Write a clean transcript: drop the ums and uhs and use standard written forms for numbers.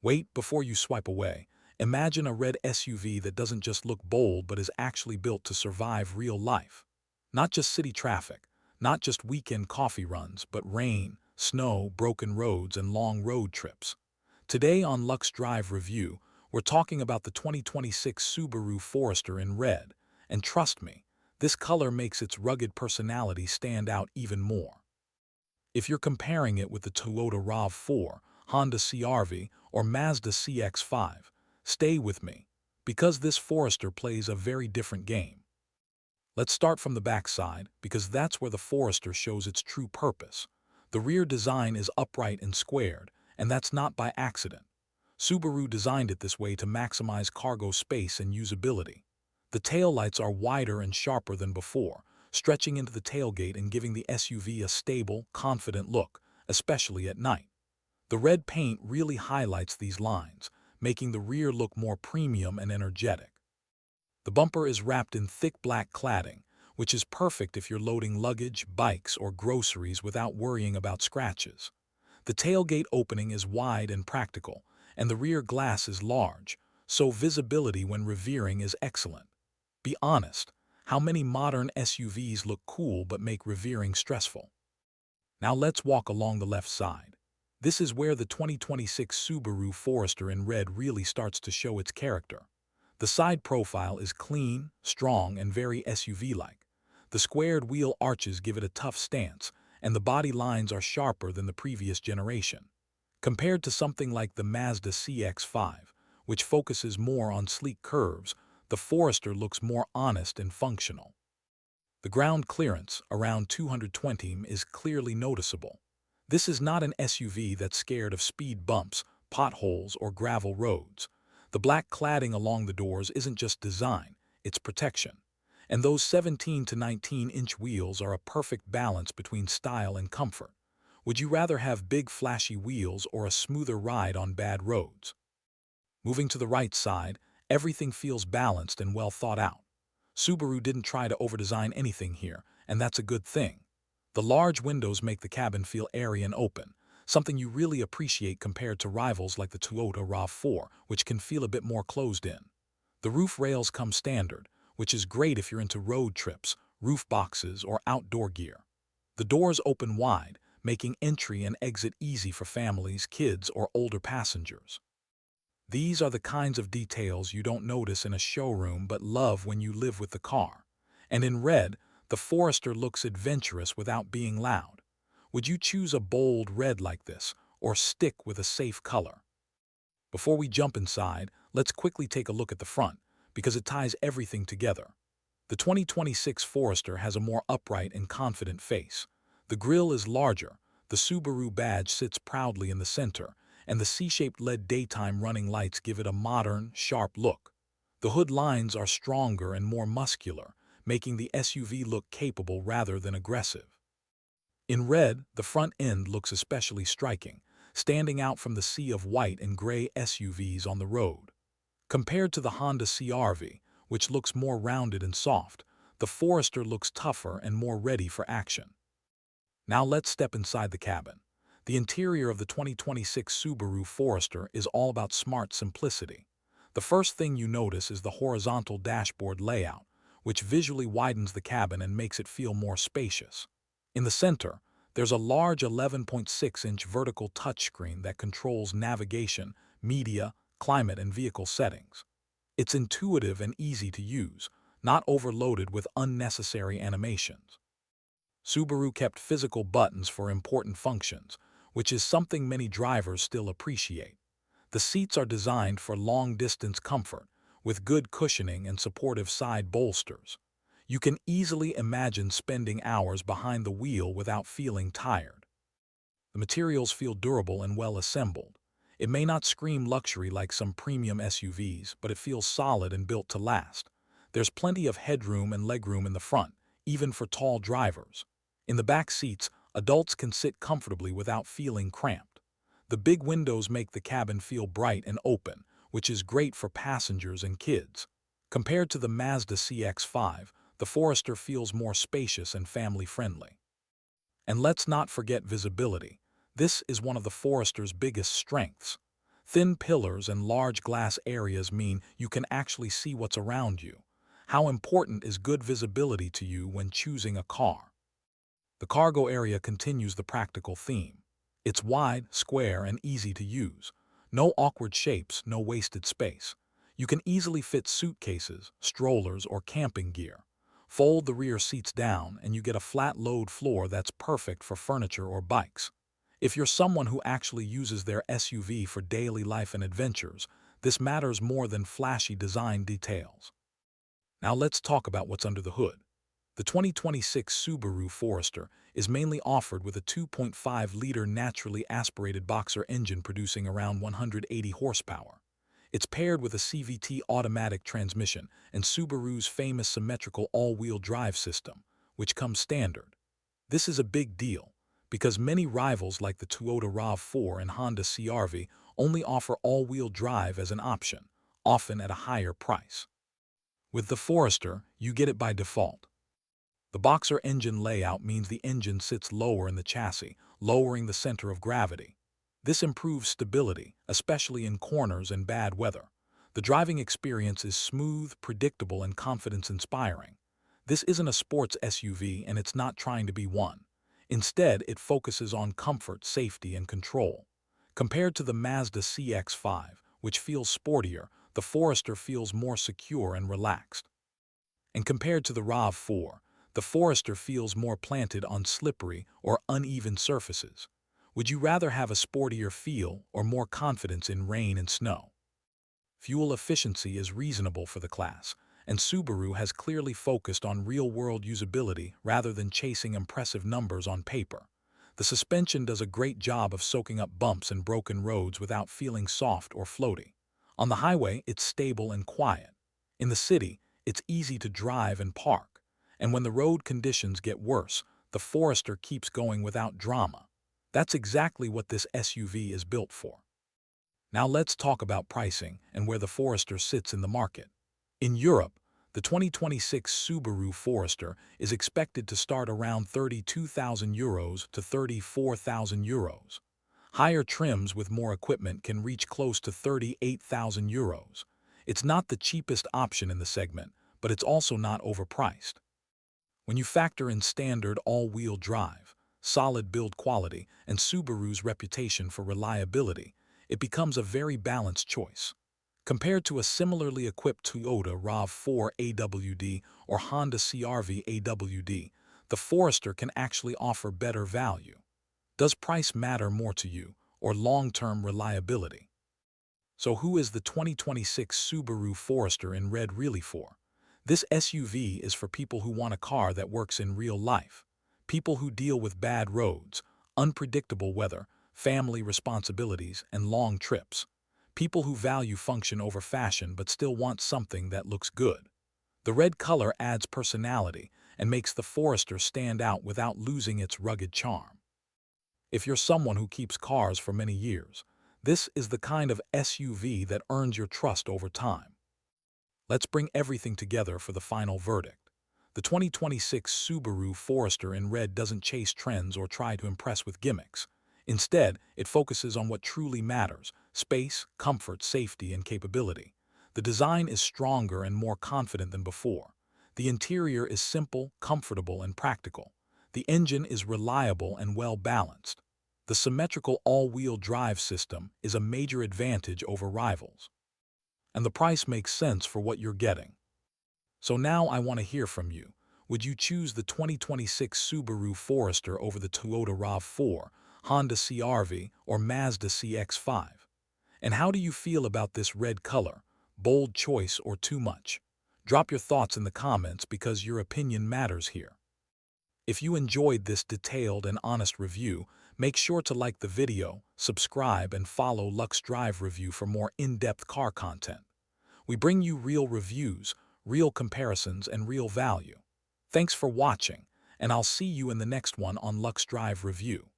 Wait before you swipe away. Imagine a red SUV that doesn't just look bold but is actually built to survive real life. Not just city traffic, not just weekend coffee runs, but rain, snow, broken roads, and long road trips. Today on LuxeDrive Review, we're talking about the 2026 Subaru Forester in red. And trust me, this color makes its rugged personality stand out even more. If you're comparing it with the Toyota RAV4, Honda CR-V, or Mazda CX-5, stay with me, because this Forester plays a very different game. Let's start from the backside, because that's where the Forester shows its true purpose. The rear design is upright and squared, and that's not by accident. Subaru designed it this way to maximize cargo space and usability. The taillights are wider and sharper than before, stretching into the tailgate and giving the SUV a stable, confident look, especially at night. The red paint really highlights these lines, making the rear look more premium and energetic. The bumper is wrapped in thick black cladding, which is perfect if you're loading luggage, bikes, or groceries without worrying about scratches. The tailgate opening is wide and practical, and the rear glass is large, so visibility when reversing is excellent. Be honest, how many modern SUVs look cool but make reversing stressful? Now let's walk along the left side. This is where the 2026 Subaru Forester in red really starts to show its character. The side profile is clean, strong, and very SUV-like. The squared wheel arches give it a tough stance, and the body lines are sharper than the previous generation. Compared to something like the Mazda CX-5, which focuses more on sleek curves, the Forester looks more honest and functional. The ground clearance, around 220 mm, is clearly noticeable. This is not an SUV that's scared of speed bumps, potholes, or gravel roads. The black cladding along the doors isn't just design, it's protection. And those 17 to 19-inch wheels are a perfect balance between style and comfort. Would you rather have big flashy wheels or a smoother ride on bad roads? Moving to the right side, everything feels balanced and well thought out. Subaru didn't try to overdesign anything here, and that's a good thing. The large windows make the cabin feel airy and open, something you really appreciate compared to rivals like the Toyota RAV4, which can feel a bit more closed in. The roof rails come standard, which is great if you're into road trips, roof boxes, or outdoor gear. The doors open wide, making entry and exit easy for families, kids, or older passengers. These are the kinds of details you don't notice in a showroom but love when you live with the car. And in red, the Forester looks adventurous without being loud. Would you choose a bold red like this, or stick with a safe color? Before we jump inside, let's quickly take a look at the front, because it ties everything together. The 2026 Forester has a more upright and confident face. The grille is larger, the Subaru badge sits proudly in the center, and the C-shaped LED daytime running lights give it a modern, sharp look. The hood lines are stronger and more muscular, making the SUV look capable rather than aggressive. In red, the front end looks especially striking, standing out from the sea of white and gray SUVs on the road. Compared to the Honda CR-V, which looks more rounded and soft, the Forester looks tougher and more ready for action. Now let's step inside the cabin. The interior of the 2026 Subaru Forester is all about smart simplicity. The first thing you notice is the horizontal dashboard layout, which visually widens the cabin and makes it feel more spacious. In the center, there's a large 11.6-inch vertical touchscreen that controls navigation, media, climate, and vehicle settings. It's intuitive and easy to use, not overloaded with unnecessary animations. Subaru kept physical buttons for important functions, which is something many drivers still appreciate. The seats are designed for long-distance comfort, with good cushioning and supportive side bolsters. You can easily imagine spending hours behind the wheel without feeling tired. The materials feel durable and well assembled. It may not scream luxury like some premium SUVs, but it feels solid and built to last. There's plenty of headroom and legroom in the front, even for tall drivers. In the back seats, adults can sit comfortably without feeling cramped. The big windows make the cabin feel bright and open, which is great for passengers and kids. Compared to the Mazda CX-5, the Forester feels more spacious and family-friendly. And let's not forget visibility. This is one of the Forester's biggest strengths. Thin pillars and large glass areas mean you can actually see what's around you. How important is good visibility to you when choosing a car? The cargo area continues the practical theme. It's wide, square, and easy to use. No awkward shapes, no wasted space. You can easily fit suitcases, strollers, or camping gear. Fold the rear seats down and you get a flat load floor that's perfect for furniture or bikes. If you're someone who actually uses their SUV for daily life and adventures, this matters more than flashy design details. Now let's talk about what's under the hood. The 2026 Subaru Forester is mainly offered with a 2.5-liter naturally aspirated boxer engine producing around 180 horsepower. It's paired with a CVT automatic transmission and Subaru's famous symmetrical all-wheel drive system, which comes standard. This is a big deal, because many rivals like the Toyota RAV4 and Honda CR-V only offer all-wheel drive as an option, often at a higher price. With the Forester, you get it by default. The boxer engine layout means the engine sits lower in the chassis, lowering the center of gravity. This improves stability, especially in corners and bad weather. The driving experience is smooth, predictable, and confidence-inspiring. This isn't a sports SUV and it's not trying to be one. Instead, it focuses on comfort, safety, and control. Compared to the Mazda CX-5, which feels sportier, the Forester feels more secure and relaxed. And compared to the RAV4, the Forester feels more planted on slippery or uneven surfaces. Would you rather have a sportier feel or more confidence in rain and snow? Fuel efficiency is reasonable for the class, and Subaru has clearly focused on real-world usability rather than chasing impressive numbers on paper. The suspension does a great job of soaking up bumps and broken roads without feeling soft or floaty. On the highway, it's stable and quiet. In the city, it's easy to drive and park. And when the road conditions get worse, the Forester keeps going without drama. That's exactly what this SUV is built for. Now let's talk about pricing and where the Forester sits in the market. In Europe, the 2026 Subaru Forester is expected to start around €32,000 to €34,000. Higher trims with more equipment can reach close to €38,000. It's not the cheapest option in the segment, but it's also not overpriced. When you factor in standard all-wheel drive, solid build quality, and Subaru's reputation for reliability, it becomes a very balanced choice. Compared to a similarly equipped Toyota RAV4 AWD or Honda CR-V AWD, the Forester can actually offer better value. Does price matter more to you, or long-term reliability? So who is the 2026 Subaru Forester in red really for? This SUV is for people who want a car that works in real life. People who deal with bad roads, unpredictable weather, family responsibilities, and long trips. People who value function over fashion but still want something that looks good. The red color adds personality and makes the Forester stand out without losing its rugged charm. If you're someone who keeps cars for many years, this is the kind of SUV that earns your trust over time. Let's bring everything together for the final verdict. The 2026 Subaru Forester in red doesn't chase trends or try to impress with gimmicks. Instead, it focuses on what truly matters: space, comfort, safety, and capability. The design is stronger and more confident than before. The interior is simple, comfortable, and practical. The engine is reliable and well-balanced. The symmetrical all-wheel drive system is a major advantage over rivals. And the price makes sense for what you're getting. So now I want to hear from you. Would you choose the 2026 Subaru Forester over the Toyota RAV4, Honda CR-V, or Mazda CX-5? And how do you feel about this red color? Bold choice or too much? Drop your thoughts in the comments because your opinion matters here. If you enjoyed this detailed and honest review, make sure to like the video, subscribe, and follow LuxeDrive Review for more in-depth car content. We bring you real reviews, real comparisons, and real value. Thanks for watching, and I'll see you in the next one on LuxeDrive Review.